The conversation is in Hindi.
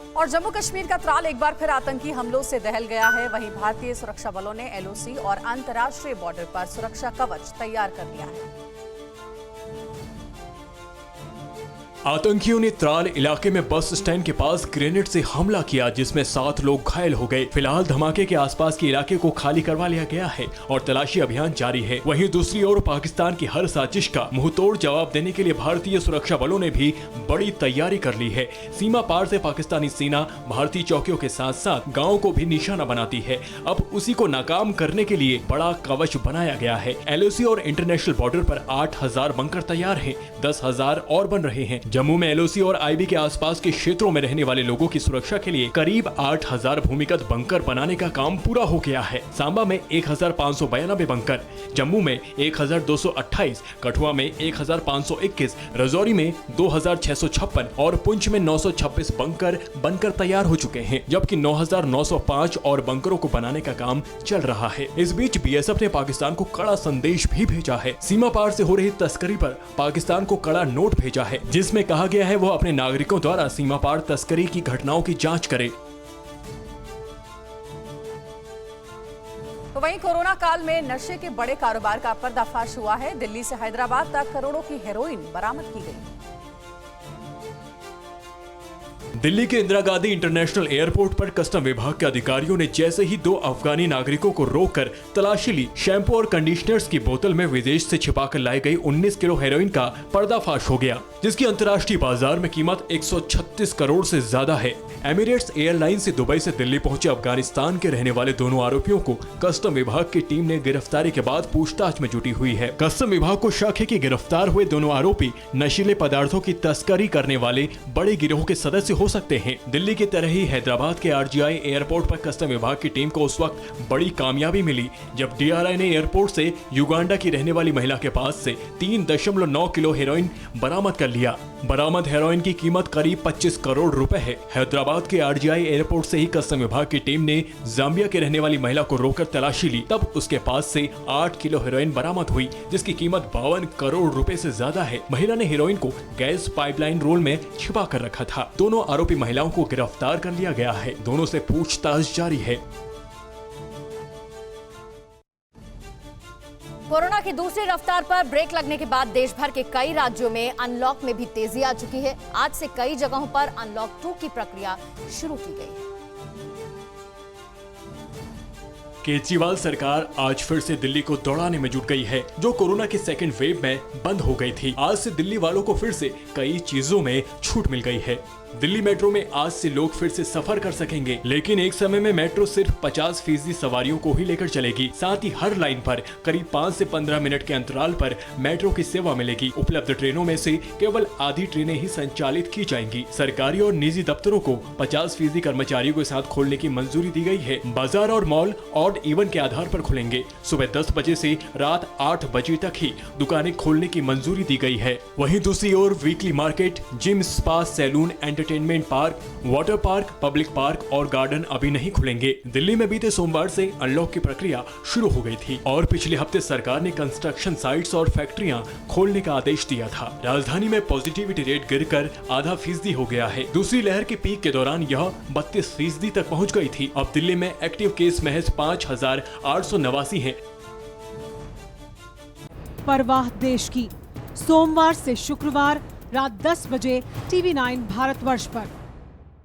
और जम्मू कश्मीर का त्राल एक बार फिर आतंकी हमलों से दहल गया है। वहीं भारतीय सुरक्षा बलों ने एलओसी और अंतर्राष्ट्रीय बॉर्डर पर सुरक्षा कवच तैयार कर लिया है। आतंकियों ने त्राल इलाके में बस स्टैंड के पास ग्रेनेड से हमला किया, जिसमें 7 लोग घायल हो गए। फिलहाल धमाके के आसपास के इलाके को खाली करवा लिया गया है और तलाशी अभियान जारी है। वहीं दूसरी ओर पाकिस्तान की हर साजिश का मुंहतोड़ जवाब देने के लिए भारतीय सुरक्षा बलों ने भी बड़ी तैयारी कर ली है। सीमा पार से पाकिस्तानी सेना भारतीय चौकियों के साथ साथ गाँव को भी निशाना बनाती है। अब उसी को नाकाम करने के लिए बड़ा कवच बनाया गया है। एलओसी और इंटरनेशनल बॉर्डर पर 8000 बंकर तैयार है, 10,000 और बन रहे हैं। जम्मू में एलओसी और आईबी के आसपास के क्षेत्रों में रहने वाले लोगों की सुरक्षा के लिए करीब 8000 भूमिगत बंकर बनाने का काम पूरा हो गया है। सांबा में 1592 बंकर, जम्मू में 1228, कठुआ में 1521, रजौरी में 2656 और पुंछ में 926 बंकर बनकर तैयार हो चुके हैं, जबकि 9905 और बंकरों को बनाने का काम चल रहा है। इस बीच बीएसएफ ने पाकिस्तान को कड़ा संदेश भी भेजा है। सीमा पार से हो रही तस्करी पर पाकिस्तान को कड़ा नोट भेजा है, जिसमें कहा गया है वो अपने नागरिकों द्वारा सीमा पार तस्करी की घटनाओं की जांच करे। तो वहीं कोरोना काल में नशे के बड़े कारोबार का पर्दाफाश हुआ है। दिल्ली से हैदराबाद तक करोड़ों की हेरोइन बरामद की गई। दिल्ली के इंदिरा गांधी इंटरनेशनल एयरपोर्ट पर कस्टम विभाग के अधिकारियों ने जैसे ही 2 अफगानी नागरिकों को रोककर तलाशी ली, शैम्पू और कंडीशनर्स की बोतल में विदेश से छिपाकर लाई गई 19 किलो हेरोइन का पर्दाफाश हो गया, जिसकी अंतर्राष्ट्रीय बाजार में कीमत 136 करोड़ से ज्यादा है। एमिरेट्स एयरलाइन से दुबई से दिल्ली पहुंचे अफगानिस्तान के रहने वाले दोनों आरोपियों को कस्टम विभाग की टीम ने गिरफ्तारी के बाद पूछताछ में जुटी हुई है। कस्टम विभाग को शक है कि गिरफ्तार हुए दोनों आरोपी नशीले पदार्थों की तस्करी करने वाले बड़े गिरोह के सदस्य हो सकते हैं। दिल्ली की तरह ही हैदराबाद के आरजीआई एयरपोर्ट पर कस्टम विभाग की टीम को उस वक्त बड़ी कामयाबी मिली जब डीआरआई ने एयरपोर्ट से युगांडा की रहने वाली महिला के पास से 3.9 किलो हेरोइन बरामद कर लिया। बरामद हेरोइन की कीमत करीब 25 करोड़ रुपए है। हैदराबाद के आरजीआई एयरपोर्ट से ही कस्टम विभाग की टीम ने जाम्बिया के रहने वाली महिला को रोककर तलाशी ली, तब उसके पास से 8 किलो हेरोइन बरामद हुई, जिसकी कीमत 52 करोड़ रुपए से ज्यादा है। महिला ने हेरोइन को गैस पाइपलाइन रोल में छिपा कर रखा था। दोनों आरोपी महिलाओं को गिरफ्तार कर लिया गया है। दोनों से पूछताछ जारी है। कोरोना की दूसरी रफ्तार पर ब्रेक लगने के बाद देश भर के कई राज्यों में अनलॉक में भी तेजी आ चुकी है। आज से कई जगहों पर अनलॉक 2 की प्रक्रिया शुरू की गई है। केजरीवाल सरकार आज फिर से दिल्ली को दौड़ाने में जुट गई है, जो कोरोना के सेकेंड वेव में बंद हो गई थी। आज से दिल्ली वालों को फिर से कई चीजों में छूट मिल गई है। दिल्ली मेट्रो में आज से लोग फिर से सफर कर सकेंगे, लेकिन एक समय में मेट्रो सिर्फ 50% सवारियों को ही लेकर चलेगी। साथ ही हर लाइन पर करीब 5 से 15 मिनट के अंतराल पर मेट्रो की सेवा मिलेगी। उपलब्ध ट्रेनों में से केवल आधी ट्रेनें ही संचालित की जाएंगी। सरकारी और निजी दफ्तरों को 50% कर्मचारियों के साथ खोलने की मंजूरी दी गई है। बाजार और मॉल ऑड इवन के आधार पर खुलेंगे। सुबह 10 बजे से रात 8 बजे तक ही दुकानें खोलने की मंजूरी दी गई है। वहीं दूसरी ओर weekly market, gym, spa, salon, entertainment park, water park, public park और गार्डन अभी नहीं खुलेंगे। दिल्ली में बीते सोमवार से अनलॉक की प्रक्रिया शुरू हो गई थी और पिछले हफ्ते सरकार ने कंस्ट्रक्शन साइट्स और फैक्ट्रियां खोलने का आदेश दिया था। राजधानी में पॉजिटिविटी रेट गिरकर 0.5% हो गया है। दूसरी लहर के पीक के दौरान यह 32% तक पहुंच गई थी। अब दिल्ली में एक्टिव केस महज 5889 हैं। परवाह देश की, सोमवार से शुक्रवार रात 10 बजे TV9 भारतवर्ष पर।